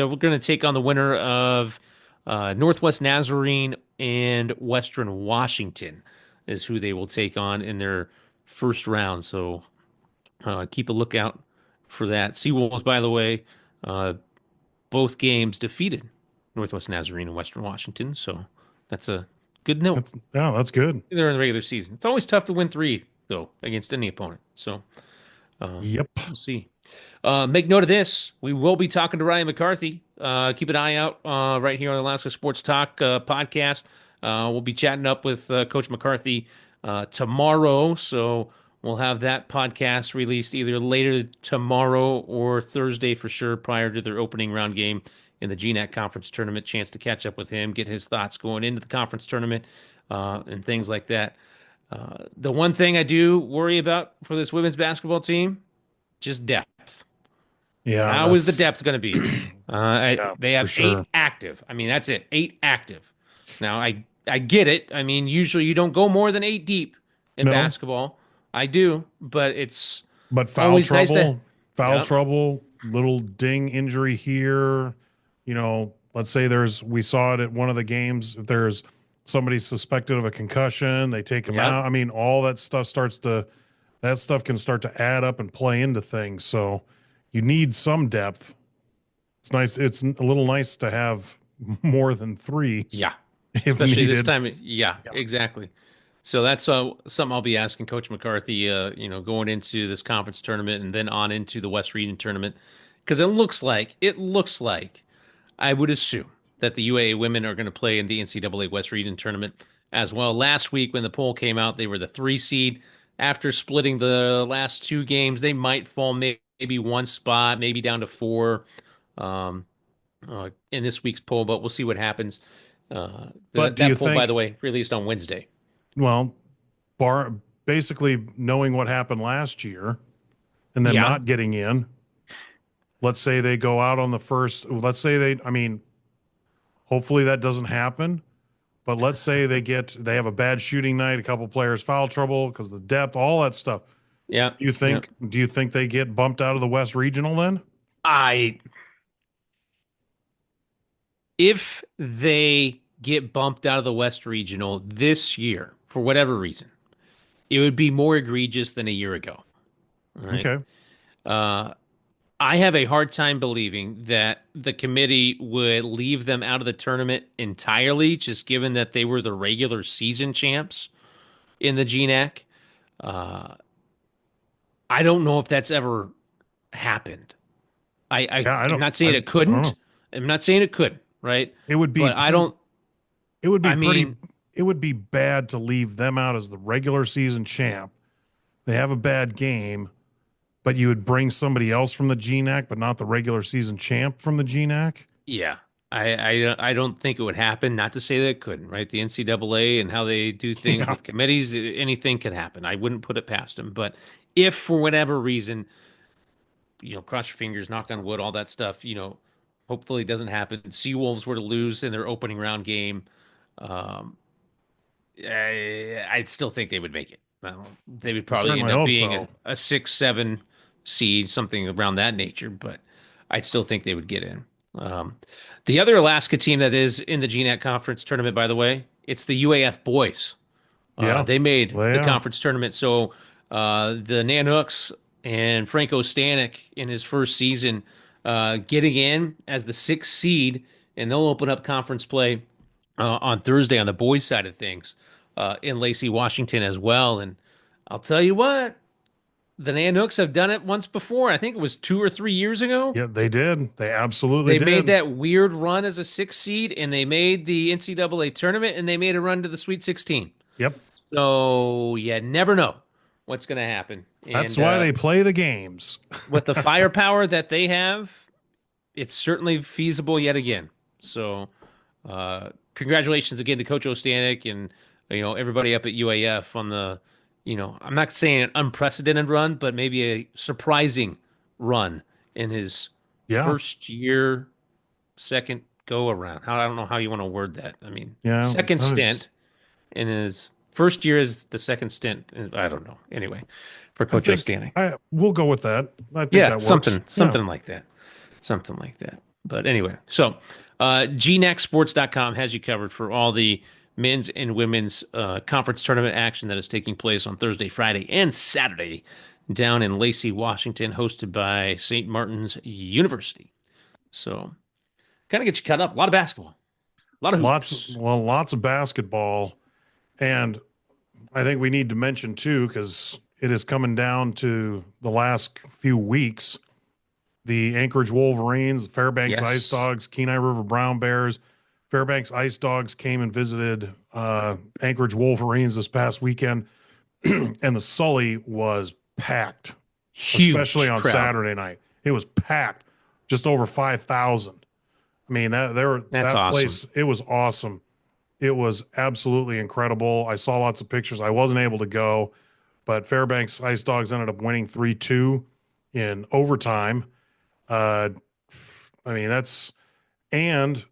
going to take on the winner of Northwest Nazarene and Western Washington is who they will take on in their first round. So keep a lookout for that. Seawolves, by the way, uh, both games defeated Northwest Nazarene and Western Washington. So that's a good note. That's good. They're in the regular season. It's always tough to win three, though, against any opponent. So Yep. we'll see. Make note of this. We will be talking to Ryan McCarthy. Keep an eye out right here on the Alaska Sports Talk podcast. We'll be chatting up with Coach McCarthy tomorrow. So we'll have that podcast released either later tomorrow or Thursday for sure, prior to their opening round game in the GNAC Conference Tournament. Chance to catch up with him, get his thoughts going into the conference tournament and things like that. The one thing I do worry about for this women's basketball team, just depth. Yeah, How is the depth going to be? yeah, They for have sure. eight active. I mean, that's it. Eight active. Now, I get it. I mean, usually you don't go more than eight deep in No, basketball. I do, but it's but always nice to. foul Yep. trouble, little ding injury here. Let's say we saw it at one of the games. If there's somebody suspected of a concussion, they take him Yep. out. I mean, all that stuff that stuff can start to add up and play into things. So you need some depth. It's nice. It's a little nice to have more than three Yeah. if Especially this needed. time. Yeah, Yeah. exactly. So that's something I'll be asking Coach McCarthy, going into this conference tournament and then on into the West Region tournament. Because it looks like I would assume that the UAA women are going to play in the NCAA West Region tournament as well. Last week, when the poll came out, they were the 3 seed. After splitting the last two games, they might fall maybe one spot, maybe down to four um, in this week's poll, but we'll see what happens. But do you That poll, by the think, way, released on Wednesday. well, bar basically knowing what happened last year and them Yeah, not getting in, let's say they go out on the first, let's say I mean, hopefully that doesn't happen. But let's say they have a bad shooting night, a couple players foul trouble because the depth, all that stuff. yeah, Do you yeah. think they get bumped out of the West Regional then? I If they get bumped out of the West Regional this year for whatever reason, it would be more egregious than a year ago. All right. Okay. Uh, I have a hard time believing that the committee would leave them out of the tournament entirely, just given that they were the regular season champs in the GNAC. Uh, I don't know if that's ever happened. Yeah, I'm not saying it I don't couldn't. know. I'm not saying it couldn't, right? It would be But I don't. it would be I pretty mean, it would be bad to leave them out as the regular season champ. They have a bad game, but you would bring somebody else from the GNAC, but not the regular season champ from the GNAC. yeah, I don't think it would happen. Not to say that it couldn't, right? The NCAA and how they do things Yeah, with committees, anything could happen. I wouldn't put it past them. But if for whatever reason, cross your fingers, knock on wood, all that stuff, hopefully it doesn't happen. Seawolves were to lose in their opening round game. Um, I still think they would make it. They would I probably end certainly up hope being so. a 6-7 seed, something around that nature, but I'd still think they would get in. Um, the other Alaska team that is in the GNAC conference tournament, by the way, it's the UAF boys. Yeah, They made well, the yeah, conference tournament. So the Nanooks and Frank Ostanik in his first season getting in as the 6th seed, and they'll open up conference play on Thursday on the boys' side of things in Lacey, Washington as well. And I'll tell you what, the Nanooks have done it once before. I think it was 2 or 3 years ago. yeah. They did. They absolutely They made did. that weird run as a 6th seed, and they made the NCAA tournament, and they made a run to the Sweet 16. Yep. So you never know what's going to happen. That's And why they play the games. with the firepower that they have, it's certainly feasible yet again. So congratulations again to Coach Ostanik and everybody up at UAF on the I'm not saying an unprecedented run, but maybe a surprising run in his Yeah. first year, second go around. How I don't know how you want to word that. I mean, Yeah. second It's- stint in his first year is the second stint. I don't know. Anyway, for I Coach think Ostanik. we'll go with that. I think Yeah, that works. something Yeah. something like that. Something like that. But anyway, so GNACsports.com has you covered for all the men's and women's conference tournament action that is taking place on Thursday, Friday, and Saturday down in Lacey, Washington, hosted by St. Martin's University. So kind of get you caught up. A lot of basketball, a lot of hoops. Lots of basketball. And I think we need to mention too, because it is coming down to the last few weeks. The Anchorage Wolverines, Fairbanks Ice Yes. Dogs, Kenai River Brown Bears, Fairbanks Ice Dogs came and visited Anchorage Wolverines this past weekend, and the Sully was packed, especially Huge on crowd. Saturday night. It was packed, just over 5,000. I mean, That's that awesome. place. It was awesome. It was absolutely incredible. I saw lots of pictures. I wasn't able to go, but Fairbanks Ice Dogs ended up winning 3-2 in overtime. Uh, I mean, and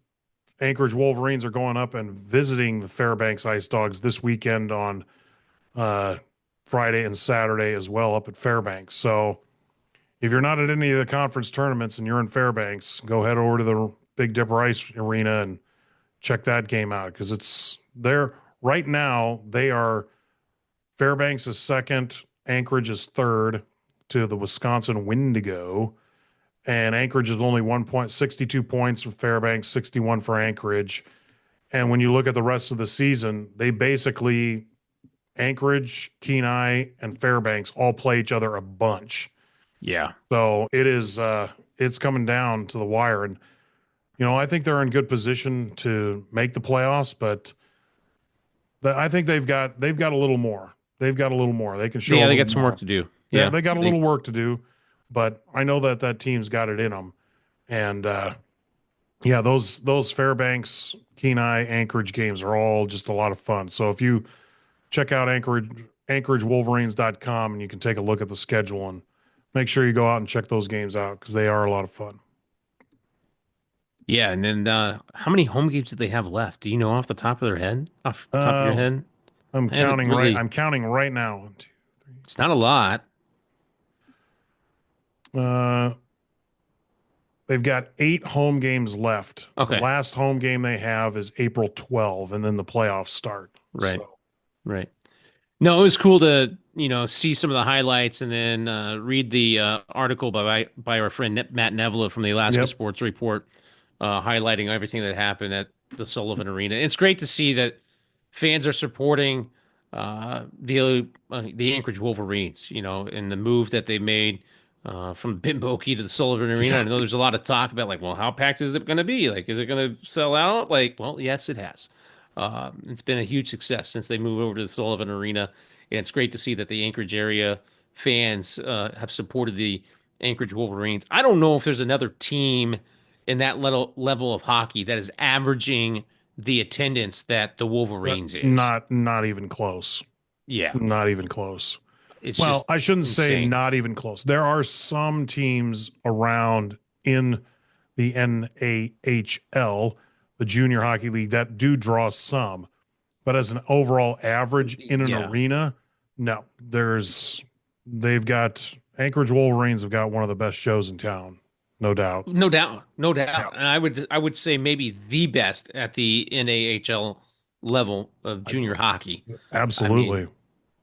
Anchorage Wolverines are going up and visiting the Fairbanks Ice Dogs this weekend on uh, Friday and Saturday as well up at Fairbanks. So if you're not at any of the conference tournaments and you're in Fairbanks, go head over to the Big Dipper Ice Arena and check that game out because it's there right now. They are Fairbanks is second, Anchorage is third to the Wisconsin Wendigo. And Anchorage is only 1.62 points for Fairbanks, 61 for Anchorage. And when you look at the rest of the season, they basically Anchorage, Kenai, and Fairbanks all play each other a bunch. Yeah. So it's coming down to the wire. And I think they're in good position to make the playoffs, but I think they've got a little more. They've got a little more. They can show Yeah, a they little got some work more. to do. Yeah, Yeah. they got a little They work to do, but I know that team's got it in them. And yeah, those Fairbanks, Kenai, Anchorage games are all just a lot of fun. So if you check out AnchorageWolverines.com and you can take a look at the schedule and make sure you go out and check those games out because they are a lot of fun. Yeah, and then how many home games do they have left? Do you know off the top of their head? Off the top of your Uh, head? I haven't I'm really. counting right now. It's not a lot. Uh, they've got 8 home games left. The Okay. last home game they have is April 12, and then the playoffs start. Right. So, Right. No, it was cool to, see some of the highlights and then read the article by our friend Matt Nevela from the Alaska yep. Sports Report, highlighting everything that happened at the Sullivan Arena. It's great to see that fans are supporting the Anchorage Wolverines, and the move that they made from Bimboki to the Sullivan Arena. Yeah. I know there's a lot of talk about like, well, how packed is it going to be? Like, is it going to sell out? Like, well, yes, it has. It's been a huge success since they moved over to the Sullivan Arena, and it's great to see that the Anchorage area fans have supported the Anchorage Wolverines. I don't know if there's another team in that level of hockey that is averaging the attendance that the Wolverines is. Not even close. Yeah, Not even close. it's Well, just I shouldn't say insane. not even close. There are some teams around in the NAHL, the Junior Hockey League, that do draw some, but as an overall average in an Yeah, arena, no. They've got Anchorage Wolverines have got one of the best shows in town, no doubt. no doubt, no Yeah, doubt. And I would say maybe the best at the NAHL level of I, junior hockey. I mean, absolutely.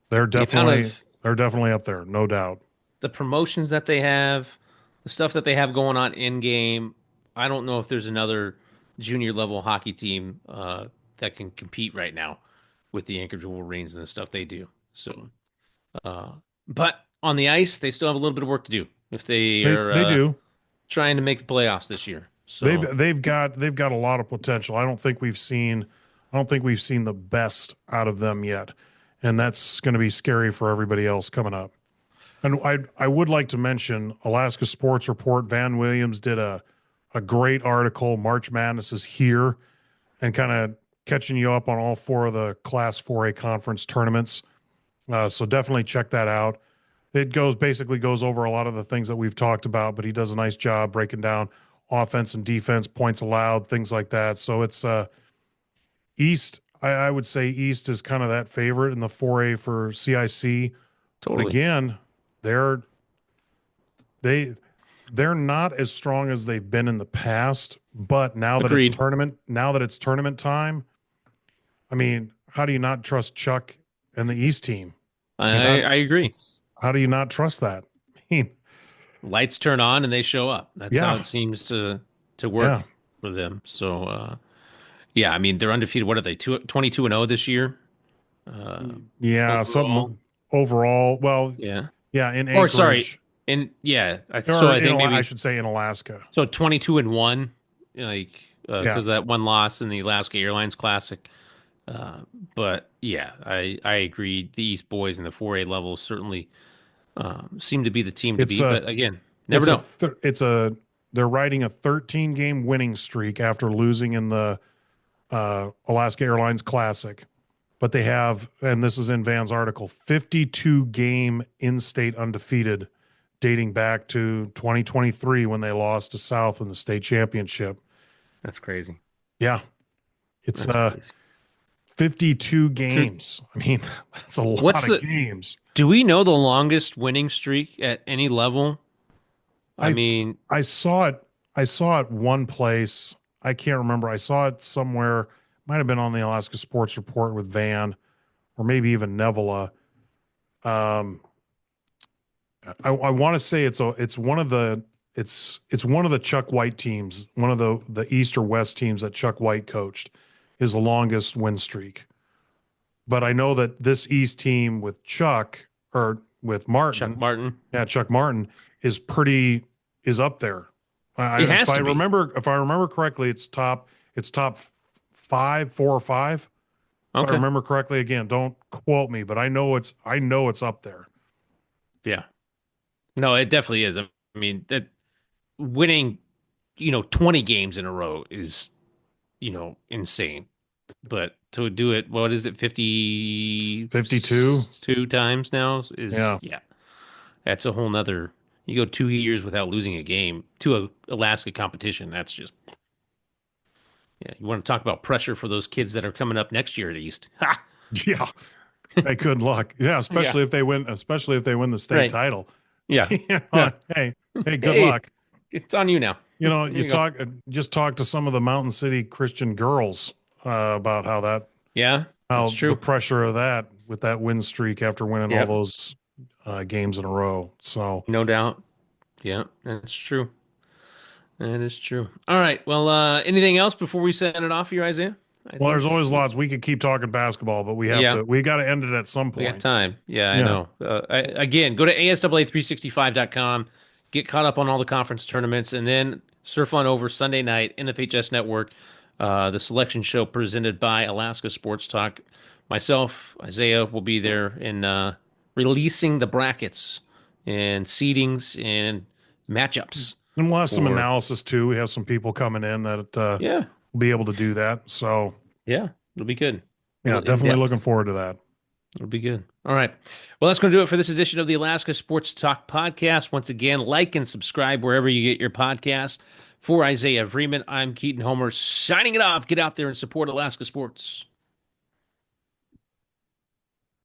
They're the amount definitely of they're definitely up there, no doubt. the promotions that they have, the stuff that they have going on in game. I don't know if there's another junior level hockey team that can compete right now with the Anchorage Wolverines and the stuff they do. So, uh, but on the ice, they still have a little bit of work to do if they are They do. trying to make the playoffs this year. So, They've got a lot of potential. I don't think we've seen the best out of them yet. and that's going to be scary for everybody else coming up. And I would like to mention Alaska Sports Report. Van Williams did a great article. March Madness is here, and kind of catching you up on all four of the Class 4A conference tournaments. So definitely check that out. It basically goes over a lot of the things that we've talked about, but he does a nice job breaking down offense and defense, points allowed, things like that. So it's East. I would say East is kind of that favorite in the 4A for CIC. But Totally. again, they're they they're not as strong as they've been in the past. But Agreed. now that it's tournament time, I mean, how do you not trust Chuck and the East team? I mean, I agree. how do you not trust that? I mean, Lights turn on and they show up. That's how yeah, it seems to yeah, work for them. So yeah, I mean they're undefeated. What are they? 22-0 this year yeah. overall. Something overall. Well, Yeah. yeah, in Or sorry, Anchorage, in yeah. So or I think I maybe should say in Alaska. so 22-1, like Yeah, because of that one loss in the Alaska Airlines Classic. Uh, but yeah, I agree. The East boys in the 4A level certainly seem to be the team to it's beat. a But again, never it's a know. th- it's a they're riding a 13 game winning streak after losing in the Alaska Airlines Classic. But they have, and this is in Van's article, 52 game in state undefeated dating back to 2023 when they lost to South in the state championship. That's crazy. Yeah, it's That's crazy. 52 So games. I mean, that's a what's lot of the? games. Do we know the longest winning streak at any level? I I mean, I saw it. I saw it one place. I can't remember. I saw it somewhere. Might have been on the Alaska Sports Report with Van, or maybe even Nevela. Um, I want to say it's one of the it's one of the Chuck White teams, one of the East or West teams that Chuck White coached, is the longest win streak. But I know that this East team with Chuck or with Chuck Martin, Martin. yeah, Chuck Martin is up there. It has to be. If I remember correctly, it's top five, 4 or 5. If I Okay. remember correctly, again, don't quote me, but I know it's up there. Yeah. No, it definitely is. I mean, that winning, 20 games in a row is, insane. But to do it, what is it, 52. 52 times now is, Yeah. yeah, that's a whole nother. You go 2 years without losing a game to a Alaska competition. That's just, yeah. You want to talk about pressure for those kids that are coming up next year at East. Ha! Yeah. Hey, good luck. Yeah, Yeah. especially if they win the state Right. title. Yeah. Yeah. Hey, good Hey, luck. it's on you now. There you go. Just talk to some of the Mountain City Christian girls about Yeah, that's how the true. pressure of that with that win streak after winning all Yep. those games in a row. So, No doubt. Yeah, that's true. That is true. All right. Well, anything else before we send it off here, Isaiah? I well, there's think always lots. We could keep talking basketball, but yeah, we got to end it at some we got point. time. Yeah, I Yeah. know. Again, go to ASAA365.com, get caught up on all the conference tournaments, and then surf on over Sunday night, NFHS Network, the selection show presented by Alaska Sports Talk. Myself, Isaiah, will be there in releasing the brackets and seedings and matchups And we'll have some for, analysis too. We have some people coming in that yeah, will be able to do that. So, yeah, it'll be good. A yeah, little in definitely looking depth. forward to that. It'll be good. All right. Well, that's going to do it for this edition of the Alaska Sports Talk podcast. Once again, like and subscribe wherever you get your podcast. For Isaiah Vreeman, I'm Keaton Homer signing it off. Get out there and support Alaska sports.